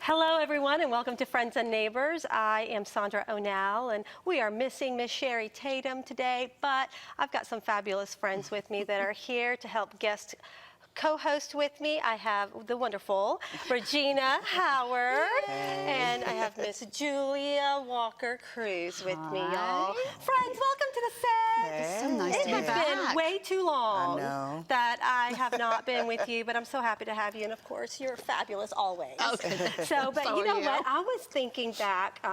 Hello, everyone, and welcome to Friends and Neighbors. I am Sandra Onal, and we are missing Miss Sherry Tatum today, but I've got some fabulous friends with me that are here to help guest co-host with me. I have the wonderful Regina Howard, and I have Miss Julia Walker-Cruz with me, y'all. Friends, welcome to the set. Hey. It's so nice to be It has been way too long that I have not been with you, but I'm so happy to have you, and of course, you're fabulous always. Okay. So, but you know what? I was thinking back,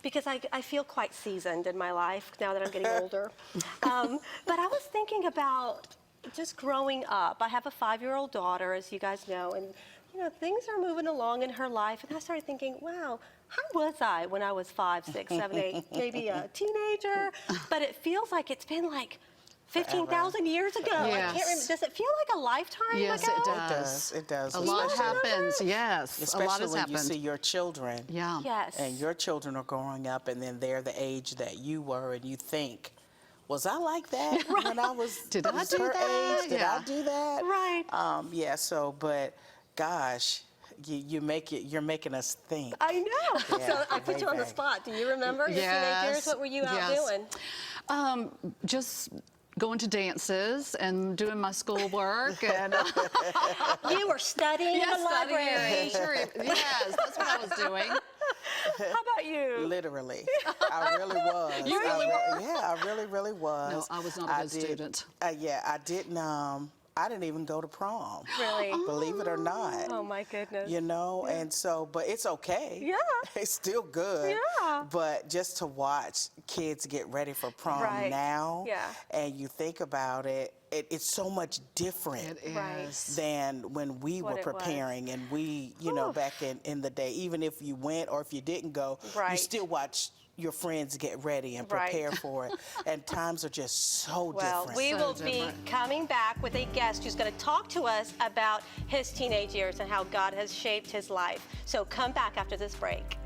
because I feel quite seasoned in my life now that I'm getting older, but I was thinking about just growing up. I have a 5-year-old daughter, as you guys know, and you know, things are moving along in her life, and I started thinking, wow, how was I when I was 5, 6, 7, 8, maybe a teenager? But it feels like it's been like 15,000 years ago. Yes. I can't remember. Does it feel like a lifetime yes, ago? It does. It does. A lot happens. Yes, especially a lot has when happened. you see your children. Yeah. Yes. And your children are growing up, and then they're the age that you were, and you think, was I like that when I was Did I do her that? age? Did I do that? Right. Yeah. So, but gosh, you're making us think. I know. Yeah, So I put you on the back. spot. Do you remember your teenage years? What were you out doing? Just going to dances and doing my schoolwork and You were studying in the library. Sure, yes, that's what I was doing. How about you? Literally, I really was. You really were? Yeah, I really was. No, I was not a good student. Yeah, I didn't. I didn't even go to prom. Really? Believe it or not. Oh my goodness. You know, and so, but it's okay. Yeah. It's still good. Yeah. But just to watch kids get ready for prom now, Yeah. and you think about it, it's so much different It Right. is. than when we What were it was. preparing, and we, you know, back in the day, even if you went or if you didn't go, you Right. still watch your friends get ready and Right. prepare for it. And times are just so Well, different. we So will be different. coming back with a guest who's going to talk to us about his teenage years and how God has shaped his life. So come back after this break.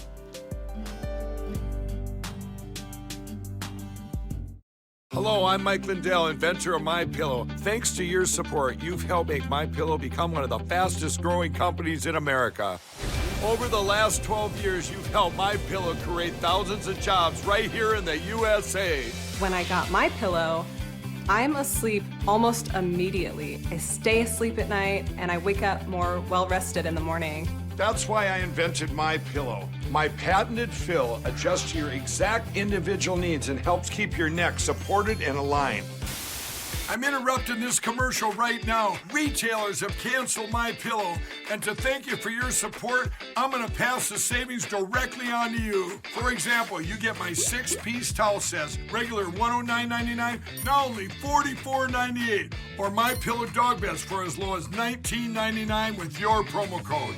Hello, I'm Mike Lindell, inventor of MyPillow. Thanks to your support, you've helped make MyPillow become one of the fastest growing companies in America. Over the last 12 years, you've helped MyPillow create thousands of jobs right here in the USA. When I got my pillow, I'm asleep almost immediately. I stay asleep at night and I wake up more well-rested in the morning. That's why I invented MyPillow. My patented fill adjusts to your exact individual needs and helps keep your neck supported and aligned. I'm interrupting this commercial right now. Retailers have canceled MyPillow, and to thank you for your support, I'm gonna pass the savings directly on to you. For example, you get my 6-piece towel sets, regular $109.99, now only $44.98, or MyPillow dog beds for as low as $19.99 with your promo code.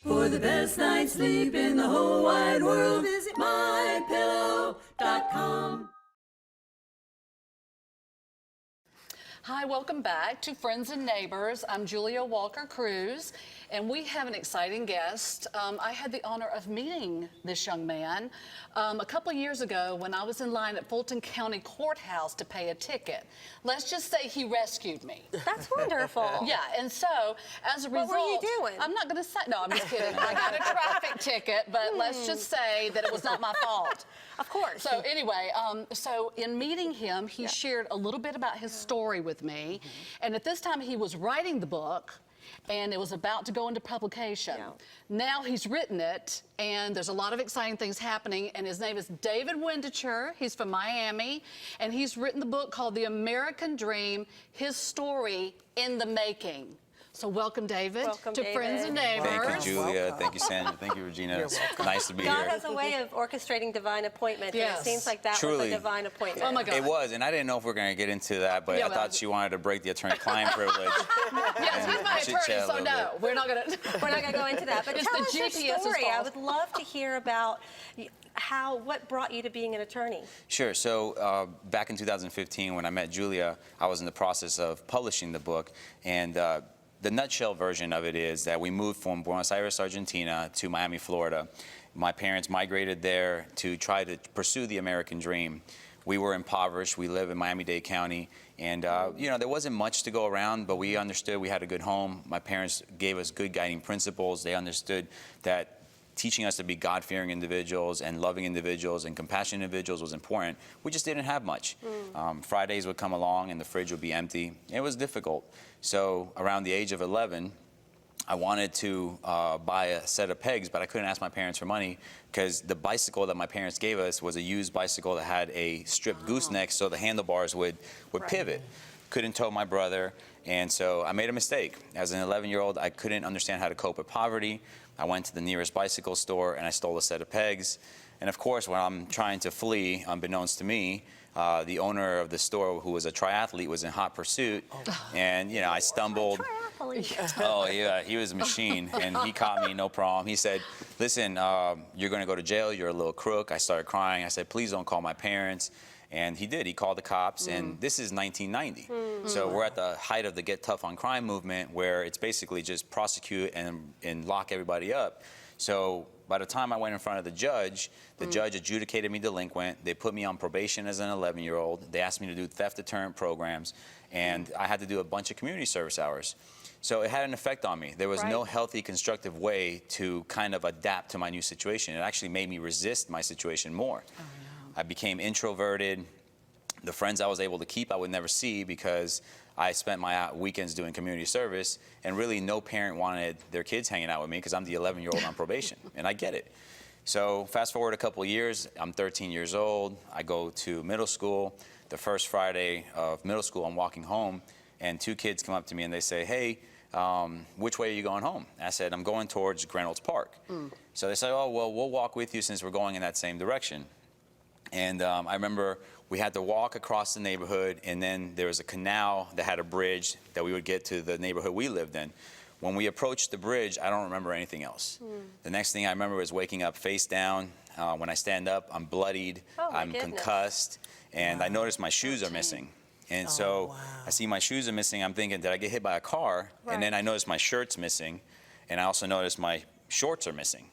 For the best night's sleep in the whole wide world, visit mypillow.com. Hi, welcome back to Friends and Neighbors. I'm Julia Walker-Cruz, and we have an exciting guest. I had the honor of meeting this young man a couple of years ago when I was in line at Fulton County Courthouse to pay a ticket. Let's just say he rescued me. That's wonderful. Yeah, and so as a result, What were you doing? I'm not going to say. No, I'm just kidding. I got a traffic ticket, but let's just say that it was not my fault. Of course. So anyway, so in meeting him, he shared a little bit about his story with me, and at this time he was writing the book. And it was about to go into publication. Yeah. Now he's written it, and there's a lot of exciting things happening, and his name is David Windecher. He's from Miami, and he's written the book called The American Dream, His Story in the Making. So welcome, David, Welcome, to David. Friends and Neighbors. Thank you, Julia. Thank you, Sandra. Thank you, Regina. It's nice to be God here. has a way of orchestrating divine appointments, Yes. and it seems like that was Truly. a divine appointment. Oh my God. It was, and I didn't know if we were going to get into that, but Yeah, I thought she wanted to break the attorney-client privilege. Yes, he's my chit-chat attorney, a so little no, bit. we're not going to. We're not going to go into that, but It's tell the us your GPS's story. I fault. would love to hear about what brought you to being an attorney. Sure. So back in 2015, when I met Julia, I was in the process of publishing the book, and the nutshell version of it is that we moved from Buenos Aires, Argentina, to Miami, Florida. My parents migrated there to try to pursue the American dream. we were impoverished. We live in Miami-Dade County. And, you know, there wasn't much to go around, but we understood we had a good home. My parents gave us good guiding principles. They understood that teaching us to be God-fearing individuals and loving individuals and compassionate individuals was important. We just didn't have much. Fridays would come along and the fridge would be empty. It was difficult. So around the age of 11, I wanted to buy a set of pegs, but I couldn't ask my parents for money because the bicycle that my parents gave us was a used bicycle that had a stripped gooseneck, so the handlebars would pivot. Couldn't tow my brother, and so I made a mistake. As an 11-year-old, I couldn't understand how to cope with poverty. I went to the nearest bicycle store and I stole a set of pegs. And of course, when I'm trying to flee, unbeknownst to me, the owner of the store, who was a triathlete, was in hot pursuit. And, you know, I stumbled. Oh, yeah, he was a machine. And he caught me, no problem. He said, listen, you're going to go to jail. You're a little crook. I started crying. I said, please don't call my parents. And he did. He called the cops. And this is 1990. So we're at the height of the Get Tough on Crime movement, where it's basically just prosecute and lock everybody up. So by the time I went in front of the judge adjudicated me delinquent. They put me on probation as an 11-year-old. They asked me to do theft deterrent programs, and I had to do a bunch of community service hours. So it had an effect on me. There was no healthy, constructive way to kind of adapt to my new situation. It actually made me resist my situation more. Oh, no. I became introverted. The friends I was able to keep, I would never see because I spent my weekends doing community service, and really no parent wanted their kids hanging out with me because I'm the 11-year-old on probation, and I get it. So fast forward a couple of years, I'm 13 years old. I go to middle school. The first Friday of middle school, I'm walking home, and two kids come up to me and they say, hey, which way are you going home? I said, I'm going towards Grand Oaks Park. So they said, oh, well, we'll walk with you since we're going in that same direction. And I remember we had to walk across the neighborhood, and then there was a canal that had a bridge that we would get to the neighborhood we lived in. When we approached the bridge, I don't remember anything else. The next thing I remember was waking up face down. When I stand up, I'm bloodied, I'm concussed, and I notice my shoes are missing. And so I see my shoes are missing. I'm thinking, did I get hit by a car? And then I notice my shirt's missing, and I also notice my shorts are missing.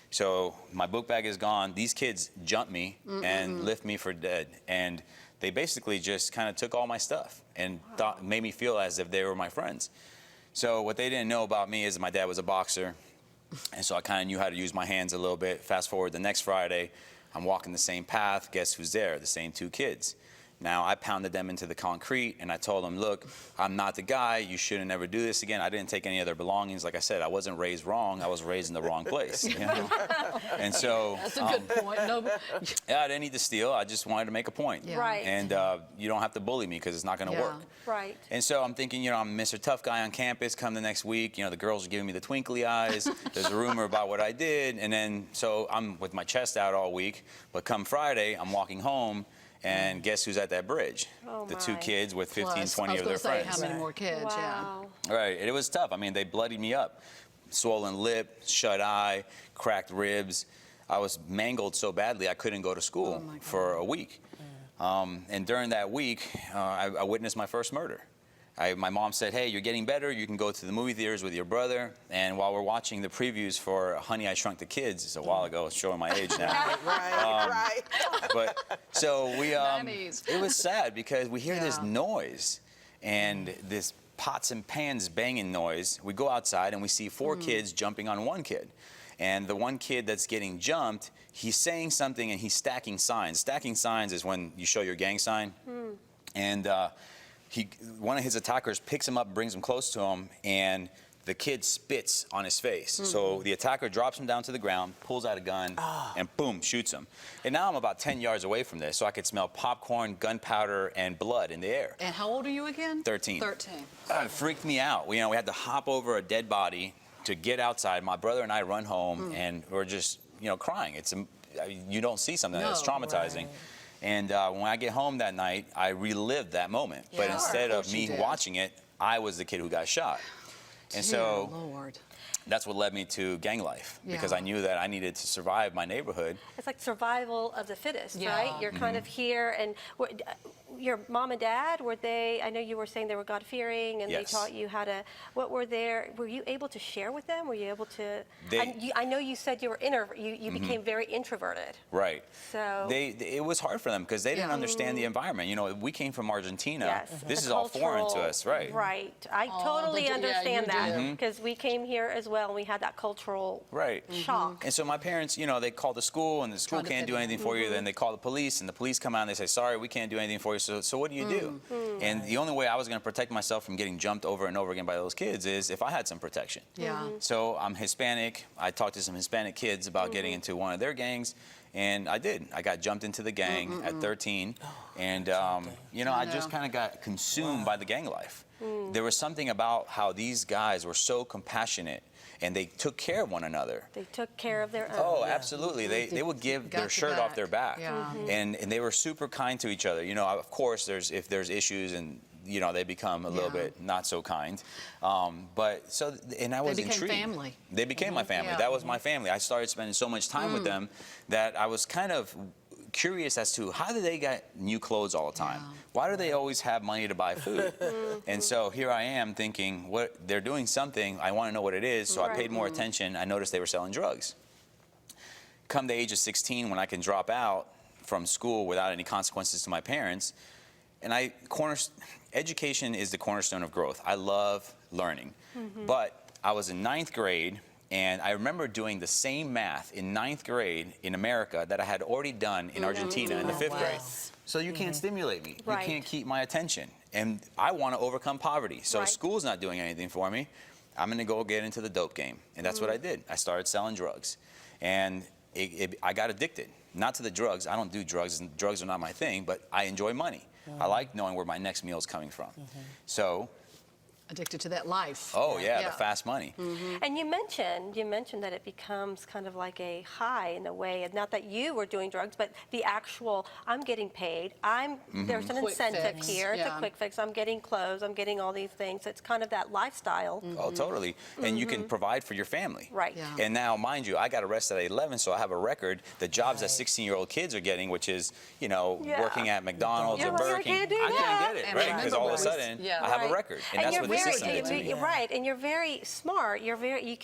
So my book bag is gone. These kids jumped me and left me for dead. And they basically just kind of took all my stuff and made me feel as if they were my friends. So what they didn't know about me is my dad was a boxer. And so I kind of knew how to use my hands a little bit. Fast forward the next Friday, I'm walking the same path. Guess who's there? The same two kids. Now, I pounded them into the concrete, and I told them, look, I'm not the guy. You shouldn't ever do this again. I didn't take any of their belongings. Like I said, I wasn't raised wrong. I was raised in the wrong place. You know? And so... That's a good point. No. Yeah, I didn't need to steal. I just wanted to make a point. Yeah. Right. And you don't have to bully me because it's not going to work. Right. And so I'm thinking, you know, I'm Mr. Tough Guy on campus. Come the next week, you know, the girls are giving me the twinkly eyes. There's a rumor about what I did. And then, so I'm with my chest out all week. But come Friday, I'm walking home. And guess who's at that bridge? The two kids with 15, 20 of their friends. How many more kids? Wow. Yeah. Right. It was tough. I mean, they bloodied me up. Swollen lip, shut eye, cracked ribs. I was mangled so badly I couldn't go to school for a week. And during that week, I witnessed my first murder. My mom said, hey, you're getting better. You can go to the movie theaters with your brother. And while we're watching the previews for Honey, I Shrunk the Kids, it's a while ago, it's showing my age now. Right. But so we, it was sad because we hear this noise and this pots and pans banging noise. We go outside and we see four kids jumping on one kid. And the one kid that's getting jumped, he's saying something and he's stacking signs. Stacking signs is when you show your gang sign. And one of his attackers picks him up, brings him close to him, and the kid spits on his face. So the attacker drops him down to the ground, pulls out a gun, and boom, shoots him. And now I'm about 10 yards away from this, so I could smell popcorn, gunpowder, and blood in the air. And how old are you again? 13. 13. It freaked me out. You know, we had to hop over a dead body to get outside. My brother and I run home, and we're just, you know, crying. You don't see something that's traumatizing. Right. And when I get home that night, I relived that moment. Yeah. But instead of me watching it, I was the kid who got shot. And so that's what led me to gang life, because I knew that I needed to survive my neighborhood. It's like survival of the fittest, right? You're kind of here, and your mom and dad, were they, I know you were saying they were God-fearing and Yes. they taught you how to, were you able to share with them? Were you able to, They- I know you said you were you became very introverted. Right. So. It was hard for them because they didn't understand the environment. You know, we came from Argentina. Yes, This the is all foreign to cultural- us, right? Right. I totally yeah, understand you that do. because we came here as well and we had that cultural Right. shock. And so my parents, you know, they call the school and the school Trying to can't fit do in. anything for you. Then they call the police and the police come out and they say, sorry, we can't do anything for you. So what do you do? And the only way I was going to protect myself from getting jumped over and over again by those kids is if I had some protection. Yeah. So I'm Hispanic. I talked to some Hispanic kids about getting into one of their gangs. And I did. I got jumped into the gang at 13. And, you know, I just kind of got consumed by the gang life. There was something about how these guys were so compassionate and they took care of one another. They took care of their own. Oh, absolutely. They would give Got their your shirt off back. their back. Yeah. And they were super kind to each other. You know, of course, if there's issues and, you know, they become a little Yeah. bit not so kind. But so, and I was became intrigued. family. They became my family. Yeah. That was my family. I started spending so much time with them that I was kind of curious as to how do they get new clothes all the time? Yeah. Why do they always have money to buy food? And so here I am thinking, what they're doing something. I want to know what it is. So I paid more attention. I noticed they were selling drugs. Come the age of 16, when I can drop out from school without any consequences to my parents, and education is the cornerstone of growth. I love learning. But I was in 9th grade, and I remember doing the same math in 9th grade in America that I had already done in Argentina in the 5th grade. So you can't stimulate me. Right. You can't keep my attention. And I want to overcome poverty. So Right. school's not doing anything for me. I'm going to go get into the dope game. And that's what I did. I started selling drugs. And I got addicted. Not to the drugs. I don't do drugs, and drugs are not my thing, but I enjoy money. I like knowing where my next meal is coming from. So, Addicted to that life. oh yeah, the fast money. And you mentioned that it becomes kind of like a high in a way, and not that you were doing drugs, but the actual, I'm getting paid, there's an Quick incentive fix, here, it's a yeah. quick fix, I'm getting clothes, I'm getting all these things, it's kind of that lifestyle. Oh, totally. And you can provide for your family. Right. Yeah. And now, mind you, I got arrested at 11, so I have a record. The jobs that 16-year-old kids are getting, which is, you know, Yeah. working at McDonald's You're or like, Burger I King. can't do I that. can't get it, And right? Because all of a remember, sudden, yeah. I have a Right. record, and that's you're what the very, system did to me. right, and you're very smart. You're very, you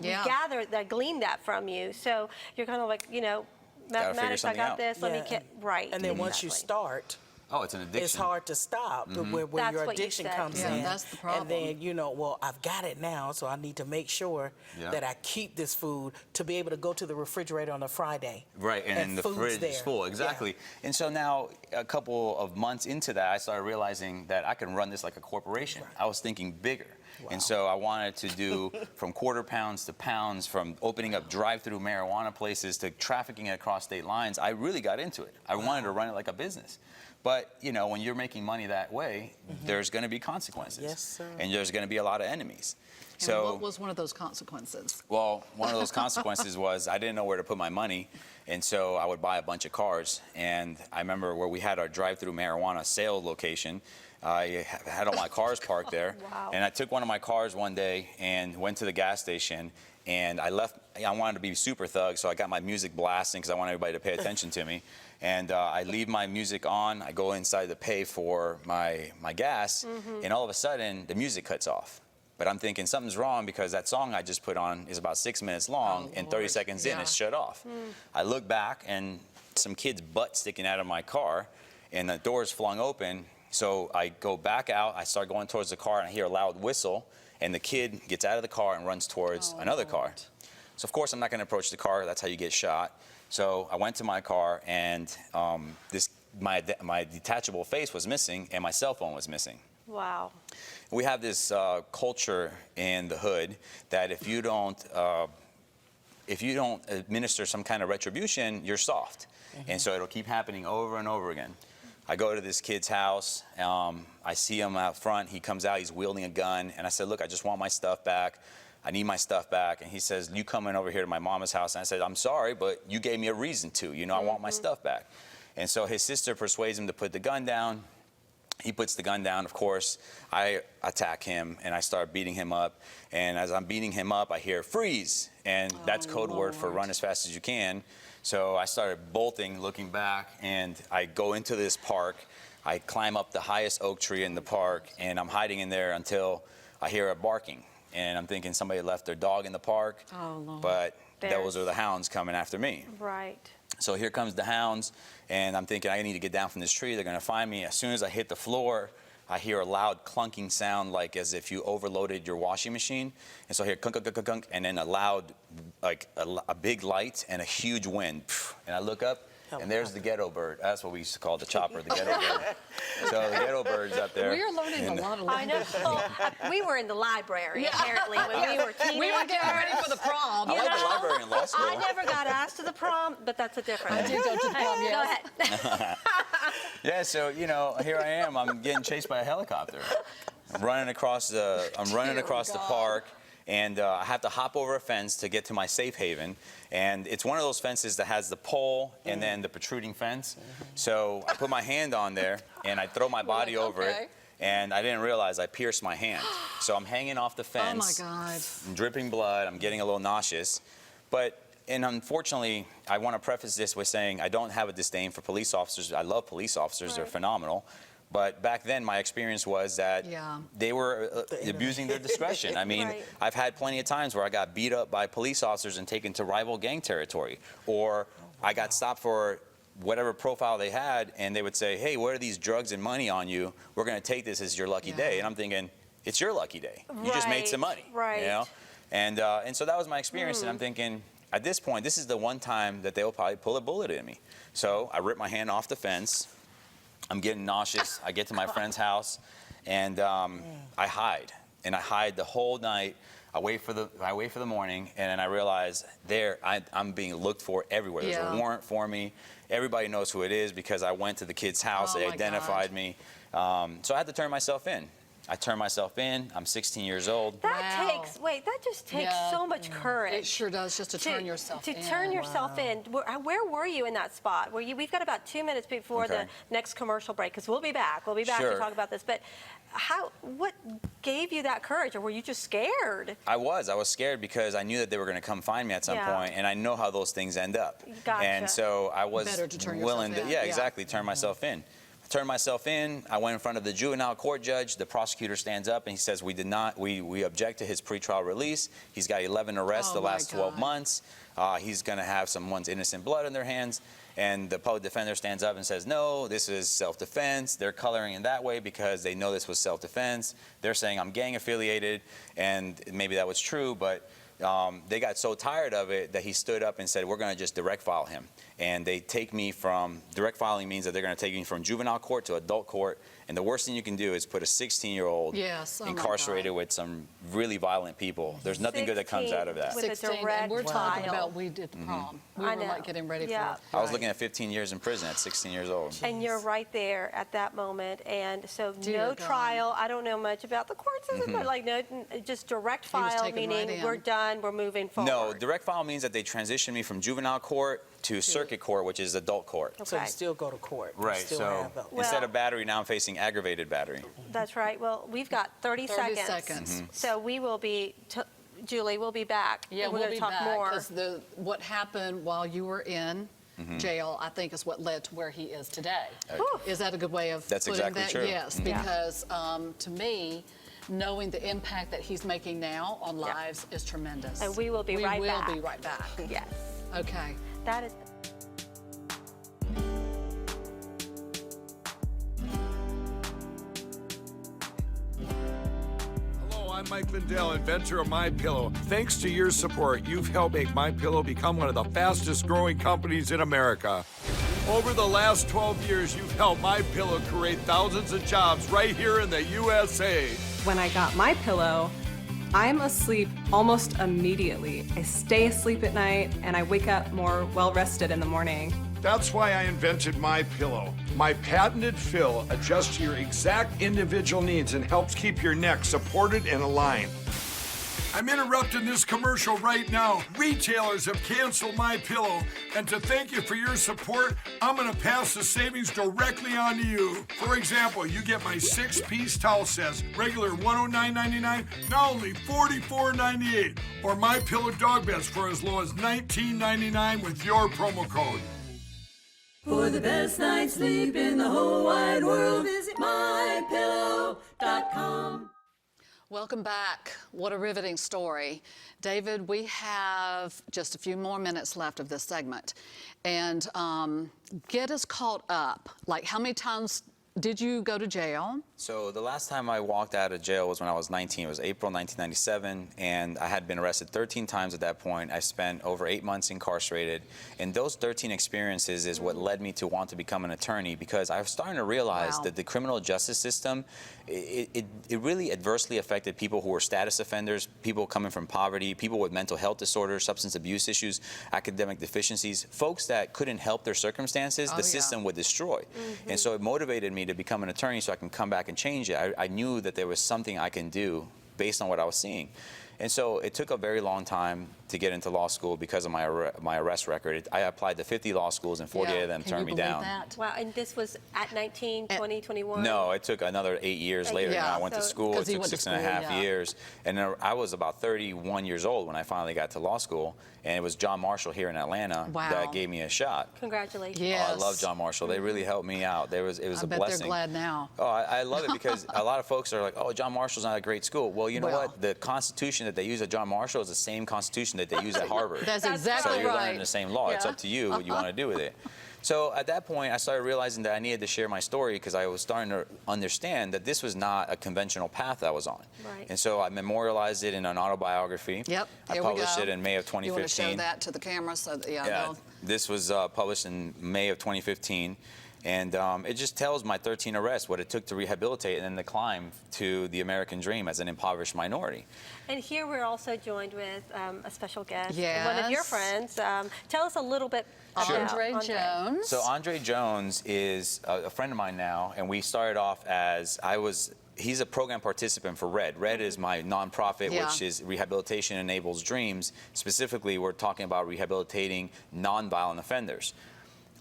Yeah. gather that, glean that from you. So you're kind of like, you know, Gotta figure mathematics. I something got out. this. Let me Yeah. get right. And then once you exactly. start, Oh, it's an addiction. it's hard to stop where That's your what you addiction said. comes Yeah, in. that's the problem. And then, you know, well, I've got it now, so I need to make sure Yeah. that I keep this food to be able to go to the refrigerator on a Friday. Right, and then the food's fridge is there. full, Yeah. exactly. And so now, a couple of months into that, I started realizing that I can run this like a corporation. I was thinking bigger. And so I wanted to do from quarter pounds to pounds, from opening up drive-through marijuana places to trafficking it across state lines. I really got into it. I wanted to run it like a business. But, you know, when you're making money that way, there's going to be consequences. Yes, sir. And there's going to be a lot of enemies. And So, what was one of those consequences? well, one of those consequences was I didn't know where to put my money, and so I would buy a bunch of cars. And I remember where we had our drive-through marijuana sale location, I had all my cars parked there. Wow. And I took one of my cars one day and went to the gas station, and I wanted to be super thug, so I got my music blasting because I wanted everybody to pay attention to me. And I leave my music on, I go inside to pay for my gas, and all of a sudden, the music cuts off. But I'm thinking something's wrong because that song I just put on is about 6 minutes long, and 30 Lord. seconds in, Yeah. it's shut off. I look back, and some kid's butt sticking out of my car, and the door's flung open. So I go back out, I start going towards the car, and I hear a loud whistle, and the kid gets out of the car and runs towards another car. So of course I'm not going to approach the car, that's how you get shot. So I went to my car, and my detachable face was missing, and my cell phone was missing. Wow. We have this culture in the hood that if you don't administer some kind of retribution, you're soft. And so it'll keep happening over and over again. I go to this kid's house, I see him out front, he comes out, he's wielding a gun, and I said, look, I just want my stuff back. I need my stuff back. And he says, you coming over here to my mama's house? And I said, I'm sorry, but you gave me a reason to. You know, I want my stuff back. And so his sister persuades him to put the gun down. He puts the gun down, of course. I attack him, and I start beating him up. And as I'm beating him up, I hear, freeze. and that's code word for run as fast as you can. So I started bolting, looking back, and I go into this park. I climb up the highest oak tree in the park, and I'm hiding in there until I hear a barking. And I'm thinking somebody left their dog in the park, but those are the hounds coming after me. Right. So here comes the hounds, and I'm thinking I need to get down from this tree. They're going to find me. As soon as I hit the floor, I hear a loud clunking sound, like as if you overloaded your washing machine. And so I hear clunk, clunk, clunk, clunk, and then a loud, like a big light and a huge wind. And I look up, and there's the ghetto bird. That's what we used to call the chopper, the ghetto bird. So the ghetto bird's up there. We are learning a lot of I know. Well, we were in the library, apparently, when we were teenagers. We were getting ready for the prom. I like the library in law school. I never got asked to the prom, but that's a different. I did go to the prom, Go yes. ahead. Yeah, so here I am. I'm getting chased by a helicopter. I'm running across the park, and I have to hop over a fence to get to my safe haven. And it's one of those fences that has the pole and then the protruding fence. So I put my hand on there, and I throw my body over it. And I didn't realize I pierced my hand. So I'm hanging off the fence. Oh, my God. I'm dripping blood. I'm getting a little nauseous. And unfortunately, I want to preface this with saying I don't have a disdain for police officers. I love police officers. They're phenomenal. But back then, my experience was that they were abusing their discretion. I mean, I've had plenty of times where I got beat up by police officers and taken to rival gang territory. Or I got stopped for whatever profile they had, and they would say, hey, what are these drugs and money on you? We're going to take this as your lucky day. And I'm thinking, it's your lucky day. You just made some money. Right. You know? And so that was my experience, and I'm thinking, at this point, this is the one time that they'll probably pull a bullet in me. So I rip my hand off the fence. I'm getting nauseous. I get to my friend's house, and I hide. And I hide the whole night. I wait for the morning, and then I realize I'm being looked for everywhere. There's a warrant for me. Everybody knows who it is because I went to the kid's house. They identified me. So I had to turn myself in. I turned myself in. I'm 16 years old. That just takes so much courage. It sure does, just to turn yourself in. To turn yourself in. Where were you in that spot? We've got about 2 minutes before the next commercial break, because we'll be back. We'll be back to talk about this. But what gave you that courage, or were you just scared? I was scared because I knew that they were going to come find me at some point, and I know how those things end up. Gotcha. And so I was Better to turn willing yourself to, in. exactly, turn myself in. Turned myself in. I went in front of the juvenile court judge. The prosecutor stands up and he says, we object to his pretrial release. He's got 11 arrests the last 12 months. He's going to have someone's innocent blood in their hands. And the public defender stands up and says, no, this is self-defense. They're coloring it that way because they know this was self-defense. They're saying I'm gang affiliated, and maybe that was true, but they got so tired of it that he stood up and said, we're going to just direct file him. And they take me from, direct filing means that they're going to take me from juvenile court to adult court. And the worst thing you can do is put a 16-year-old incarcerated with some really violent people. There's nothing good that comes out of that. With a 16, direct and we're talking file. about we did the prom. We were like getting ready for it. I was looking at 15 years in prison at 16 years old. And you're right there at that moment, and so Dear no God. trial. I don't know much about the court system, but like just direct file, taken meaning right in. we're done, we're moving forward. No, direct file means that they transition me from juvenile court to circuit court, which is adult court. So you still go to court. You Right, still so have instead of battery, now I'm facing aggravated battery. That's right. Well, we've got 30 seconds. So we will be, Julie, we'll be back. Yeah, and we're we'll going be to talk back, more. because what happened while you were in jail, I think, is what led to where he is today. Is that a good way of That's putting exactly that? true. Yes, because to me, knowing the impact that he's making now on lives is tremendous. And we will be right back. We will be right back. Yes. Okay. That is. I'm Mike Lindell, inventor of MyPillow. Thanks to your support, you've helped make MyPillow become one of the fastest growing companies in America. Over the last 12 years, you've helped MyPillow create thousands of jobs right here in the USA. When I got my pillow, I'm asleep almost immediately. I stay asleep at night and I wake up more well-rested in the morning. That's why I invented MyPillow. My patented fill adjusts to your exact individual needs and helps keep your neck supported and aligned. I'm interrupting this commercial right now. Retailers have canceled My Pillow, and to thank you for your support, I'm going to pass the savings directly on to you. For example, you get my 6-piece towel sets, regular $109.99, now only $44.98, or My Pillow dog beds for as low as $19.99 with your promo code. For the best night's sleep in the whole wide world, visit mypillow.com. Welcome back. What a riveting story. David, we have just a few more minutes left of this segment. And get us caught up. Like, how many times did you go to jail? So the last time I walked out of jail was when I was 19. It was April 1997, and I had been arrested 13 times at that point. I spent over 8 months incarcerated, and those 13 experiences is what led me to want to become an attorney, because I was starting to realize that the criminal justice system, it really adversely affected people who were status offenders, people coming from poverty, people with mental health disorders, substance abuse issues, academic deficiencies, folks that couldn't help their circumstances, the system would destroy. And so it motivated me to become an attorney so I can come back and change it. I knew that there was something I can do based on what I was seeing. And so it took a very long time to get into law school because of my arrest record. I applied to 50 law schools, and 48 of them turned me down. That? Wow, and this was at 19, 20, 21? No, it took another 8 years later. years. I went to So- school. It 'Cause he took went to 6.5 school, years. And then I was about 31 years old when I finally got to law school. And it was John Marshall here in Atlanta that gave me a shot. Congratulations. Yes. Oh, I love John Marshall. They really helped me out. It was I a bet blessing. they're glad now. Oh, I love it because a lot of folks are like, oh, John Marshall's not a great school. Well, you know Well. what? The Constitution that they use at John Marshall is the same Constitution that they use at Harvard. That's So exactly you're right. learning the same law. It's Yeah. up to you what you want to do with it. So at that point, I started realizing that I needed to share my story because I was starting to understand that this was not a conventional path I was on. Right. And so I memorialized it in an autobiography. Yep, I here we published go. it in May of 2015. You want to show that to the camera so that, Yeah, they'll- this was published in May of 2015. And it just tells my 13 arrests, what it took to rehabilitate and then the climb to the American dream as an impoverished minority. And here we're also joined with a special guest, one of your Yes. friends. Tell us a little bit about Andre Jones. So Andre Jones is a friend of mine now, and we started off as he's a program participant for RED. RED is my nonprofit, which is Rehabilitation Enables Dreams. Specifically, we're talking about rehabilitating nonviolent offenders.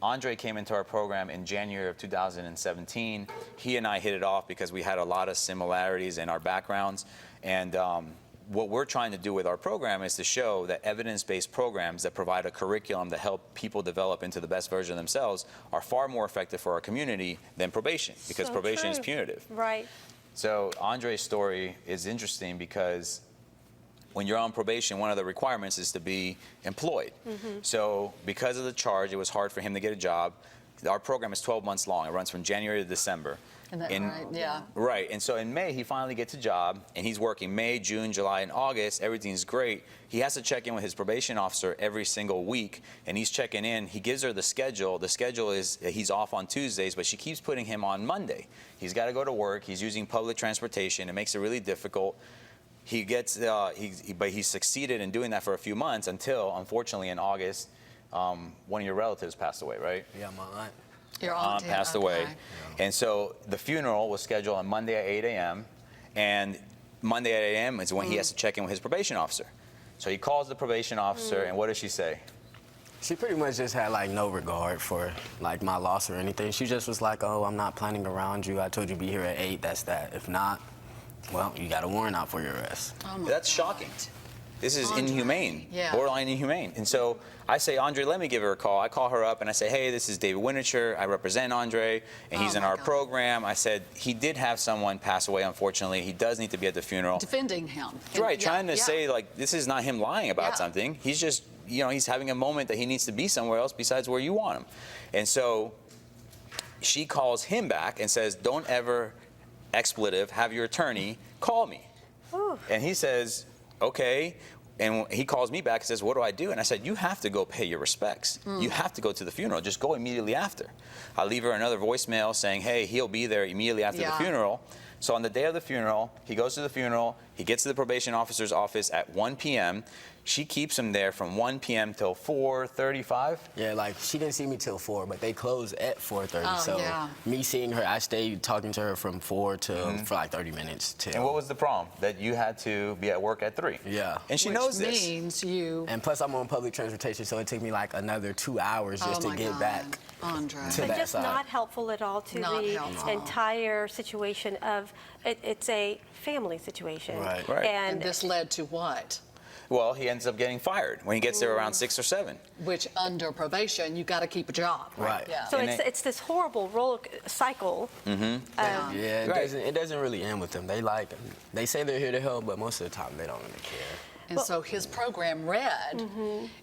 Andre came into our program in January of 2017. He and I hit it off because we had a lot of similarities in our backgrounds. And what we're trying to do with our program is to show that evidence-based programs that provide a curriculum that help people develop into the best version of themselves are far more effective for our community than probation, because So probation is true. punitive. Right. So Andre's story is interesting because when you're on probation, one of the requirements is to be employed. So because of the charge, it was hard for him to get a job. Our program is 12 months long. It runs from January to December. Isn't that right? Yeah. Right, and so in May, he finally gets a job, and he's working May, June, July, and August. Everything's great. He has to check in with his probation officer every single week, and he's checking in. He gives her the schedule. The schedule is he's off on Tuesdays, but she keeps putting him on Monday. He's got to go to work. He's using public transportation. It makes it really difficult. He gets, but he succeeded in doing that for a few months until, unfortunately, in August, one of your relatives passed away, right? Yeah, my aunt. Your Aunt aunt passed away. And so the funeral was scheduled on Monday at 8 a.m. And Monday at 8 a.m. is when he has to check in with his probation officer. So he calls the probation officer, and what does she say? She pretty much just had like no regard for like my loss or anything. She just was like, oh, I'm not planning around you. I told you to be here at 8, that's that. If not, well, you got a warrant out for your arrest. Oh my That's shocking. This is Andre. inhumane, Yeah. borderline inhumane. And so I say, Andre, let me give her a call. I call her up and I say, hey, this is David Windecher. I represent Andre, and he's Oh in my our God. program. I said, he did have someone pass away, unfortunately. He does need to be at the funeral. Defending him. Right, Yeah, trying to yeah. say, like, this is not him lying about Yeah. something. He's just, he's having a moment that he needs to be somewhere else besides where you want him. And so she calls him back and says, don't ever, expletive, have your attorney call me. And he says, okay. And he calls me back and says, what do I do? And I said, you have to go pay your respects. You have to go to the funeral. Just go immediately after. I leave her another voicemail saying, hey, he'll be there immediately after the funeral. So on the day of the funeral, he goes to the funeral. He gets to the probation officer's office at 1 p.m. She keeps him there from 1 p.m. till 4:35. Yeah, like she didn't see me till 4, but they close at 4:30. Oh, so yeah. me seeing her, I stayed talking to her from 4 to for like 30 minutes. Till. And what was the problem? That you had to be at work at 3. Yeah. And she Which knows this. means you. And plus, I'm on public transportation, so it took me like another 2 hours just Oh, to my get God. back. Andre. to But that just side. not helpful at all to Not the helpful. entire situation of, it's a family situation. Right. Right. And this led to what? Well, he ends up getting fired when he gets there around 6 or 7. Which under probation, you got to keep a job. Right. Yeah. So And it's this horrible roller cycle. Yeah, it, Right. it doesn't really end with them. They say they're here to help, but most of the time they don't really care. And so his program, RED,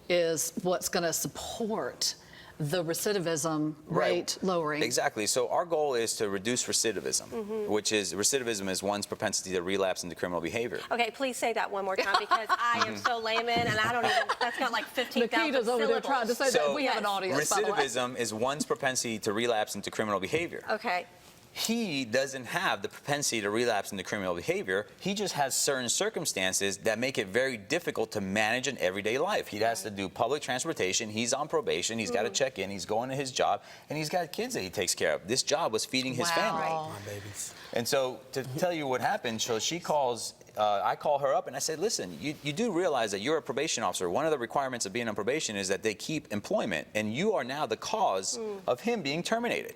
is what's going to support the recidivism rate lowering. Exactly. So our goal is to reduce recidivism, which is recidivism is one's propensity to relapse into criminal behavior. Okay, please say that one more time because I am so layman and I don't even, that's got like 15,000 Nikita's over there trying to say So- that. We have an audience, by the way. Recidivism is one's propensity to relapse into criminal behavior. Okay. He doesn't have the propensity to relapse into criminal behavior. He just has certain circumstances that make it very difficult to manage an everyday life. He has to do public transportation. He's on probation. He's got to check in. He's going to his job. And he's got kids that he takes care of. This job was feeding his family. Wow. My babies. And so to tell you what happened, so she calls, I call her up and I said, listen, you do realize that you're a probation officer. One of the requirements of being on probation is that they keep employment, and you are now the cause of him being terminated.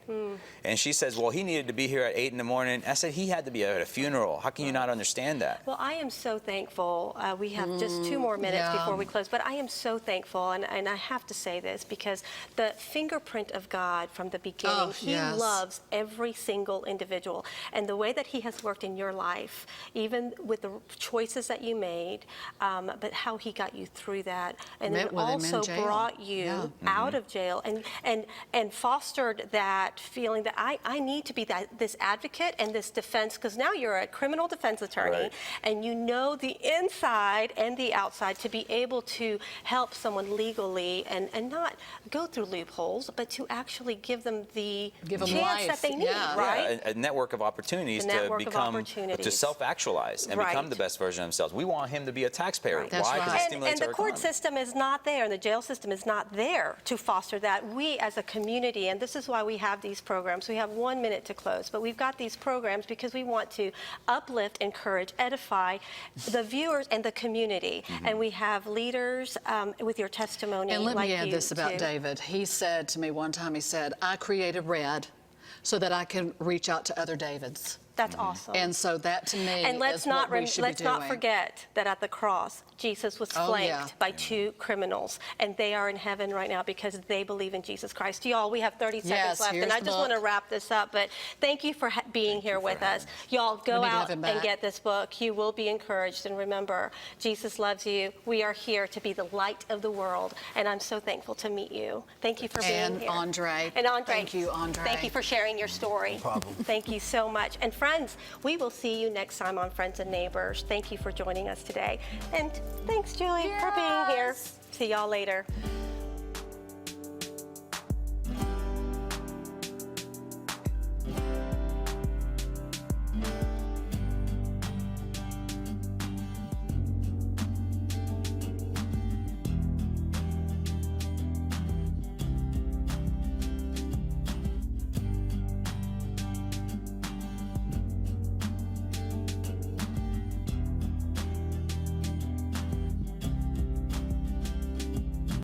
And she says, well, he needed to be here at 8 in the morning. I said, he had to be at a funeral. How can you not understand that? Well, I am so thankful. We have just 2 more minutes yeah. before we close, but I am so thankful, and I have to say this because the fingerprint of God from the beginning, Oh, He yes. loves every single individual. And the way that He has worked in your life, even with the choices that you made, but how He got you through that, and Met then with him in also jail. brought you Yeah. out of jail and fostered that feeling that I need to be this advocate and this defense, because now you're a criminal defense attorney Right. and you know the inside and the outside to be able to help someone legally and not go through loopholes, but to actually give them the Give them chance life. that they need, Yeah. right? Yeah, a network of opportunities A network to of become, to opportunities. self-actualize and become Right. the best version of themselves. We want him to be a taxpayer. Right. That's Why? Because right. it And stimulates the our court economy. system is not there, and the jail system is not there to foster that. We as a community, and this is why we have these programs, we have 1 minute to close, but we've got these programs because we want to uplift, encourage, edify the viewers and the community. And we have leaders with your testimony And let like me add you, this about too. David. He said to me one time, he said, I created RED so that I can reach out to other Davids. That's awesome. And so that to me And let's is not what we should be let's not doing. forget that at the cross, Jesus was Oh, flanked yeah. by 2 criminals, and they are in heaven right now because they believe in Jesus Christ. Y'all, we have 30 seconds Yes, left, here's and I the just want to book. wrap this up. But thank you for being here with us. Y'all, go We need to out have him and back. get this book. You will be encouraged, and remember, Jesus loves you. We are here to be the light of the world, and I'm so thankful to meet you. Thank you for being And here. Andre. And Andre. Thank you, Andre. Thank you for sharing your story. No problem. Thank you so much. And friends, we will see you next time on Friends and Neighbors. Thank you for joining us today. And thanks, Julie, for being here. See y'all later.